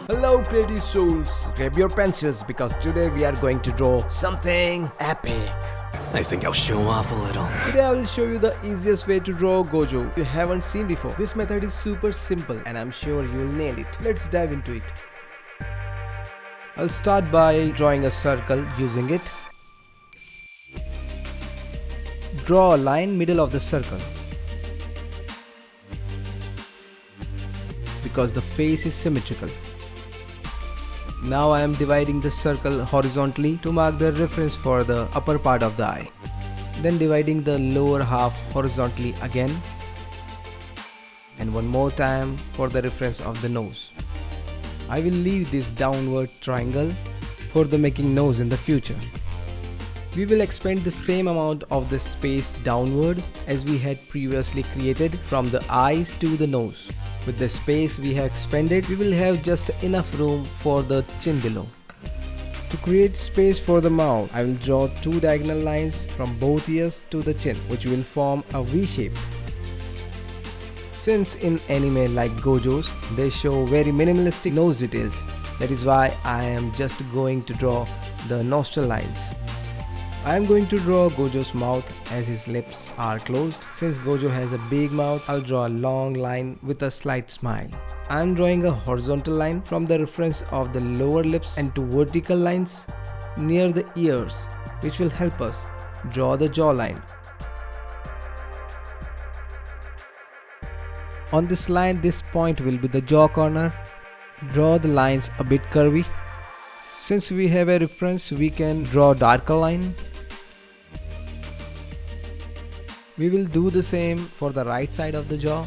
Hello creative souls, grab your pencils because today we are going to draw something epic. I think I'll show off a little. Today I will show you the easiest way to draw Gojo you haven't seen before. This method is super simple and I'm sure you'll nail it. Let's dive into it. I'll start by drawing a circle using it. Draw a line middle of the circle. Because the face is symmetrical. Now I am dividing the circle horizontally to mark the reference for the upper part of the eye. Then dividing the lower half horizontally again. And one more time for the reference of the nose. I will leave this downward triangle for the making nose in the future. We will expand the same amount of the space downward as we had previously created from the eyes to the nose. With the space we have expanded, we will have just enough room for the chin below. To create space for the mouth, I will draw two diagonal lines from both ears to the chin, which will form a V shape. Since in anime like Gojo's, they show very minimalistic nose details, that is why I am just going to draw the nostril lines. I am going to draw Gojo's mouth as his lips are closed. Since Gojo has a big mouth, I'll draw a long line with a slight smile. I am drawing a horizontal line from the reference of the lower lips and two vertical lines near the ears, which will help us draw the jawline. On this line, this point will be the jaw corner. Draw the lines a bit curvy. Since we have a reference, we can draw a darker line. We will do the same for the right side of the jaw.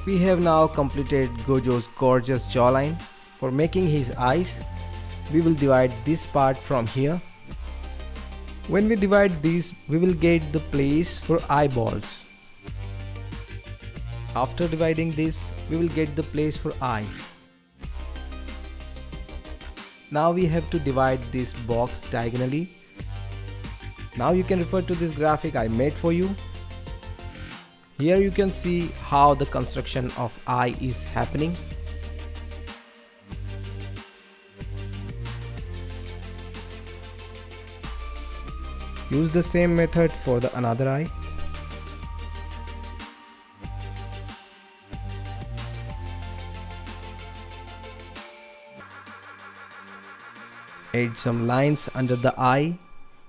We have now completed Gojo's gorgeous jawline. For making his eyes, we will divide this part from here. When we divide these, we will get the place for eyeballs. After dividing this, we will get the place for eyes. Now we have to divide this box diagonally. Now you can refer to this graphic I made for you. Here you can see how the construction of eye is happening. Use the same method for the another eye. Add some lines under the eye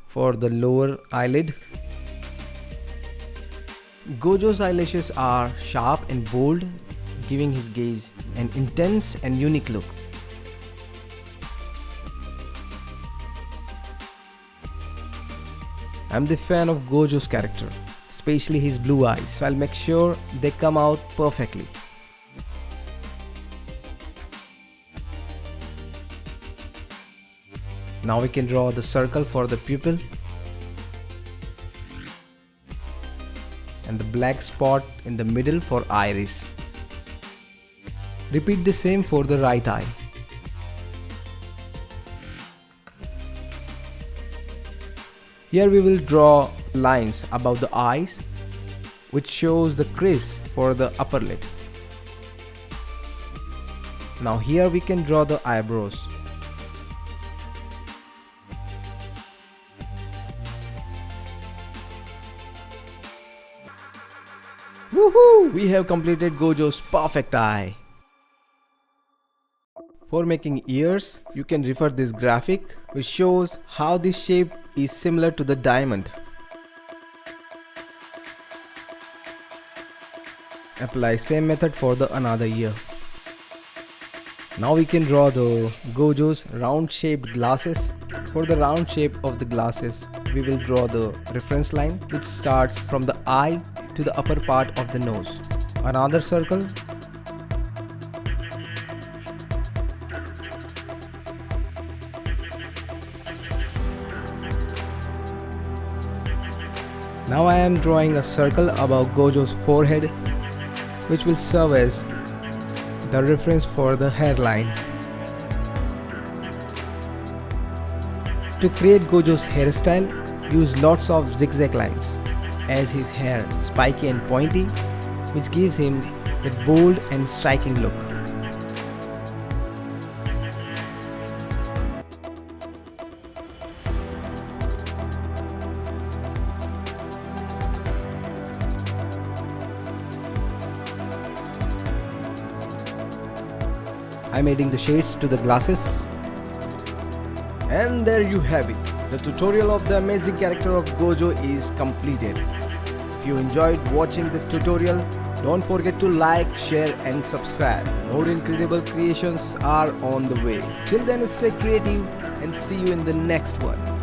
for the lower eyelid. Gojo's eyelashes are sharp and bold, giving his gaze an intense and unique look. I'm the fan of Gojo's character, especially his blue eyes, so I'll make sure they come out perfectly. Now we can draw the circle for the pupil and the black spot in the middle for iris. Repeat the same for the right eye. Here we will draw lines above the eyes, which shows the crease for the upper lid. Now here we can draw the eyebrows. Woohoo! We have completed Gojo's perfect eye. For making ears, you can refer this graphic which shows how this shape is similar to the diamond. Apply same method for the another ear. Now we can draw the Gojo's round shaped glasses. For the round shape of the glasses, we will draw the reference line which starts from the eye to the upper part of the nose. Another circle. Now I am drawing a circle above Gojo's forehead, which will serve as the reference for the hairline. To create Gojo's hairstyle, use lots of zigzag lines. as his hair spiky and pointy, which gives him that bold and striking look. I'm adding the shades to the glasses. And there you have it. The tutorial of the amazing character of Gojo is completed. If you enjoyed watching this tutorial, don't forget to like, share and subscribe. More incredible creations are on the way. Till then, stay creative and see you in the next one.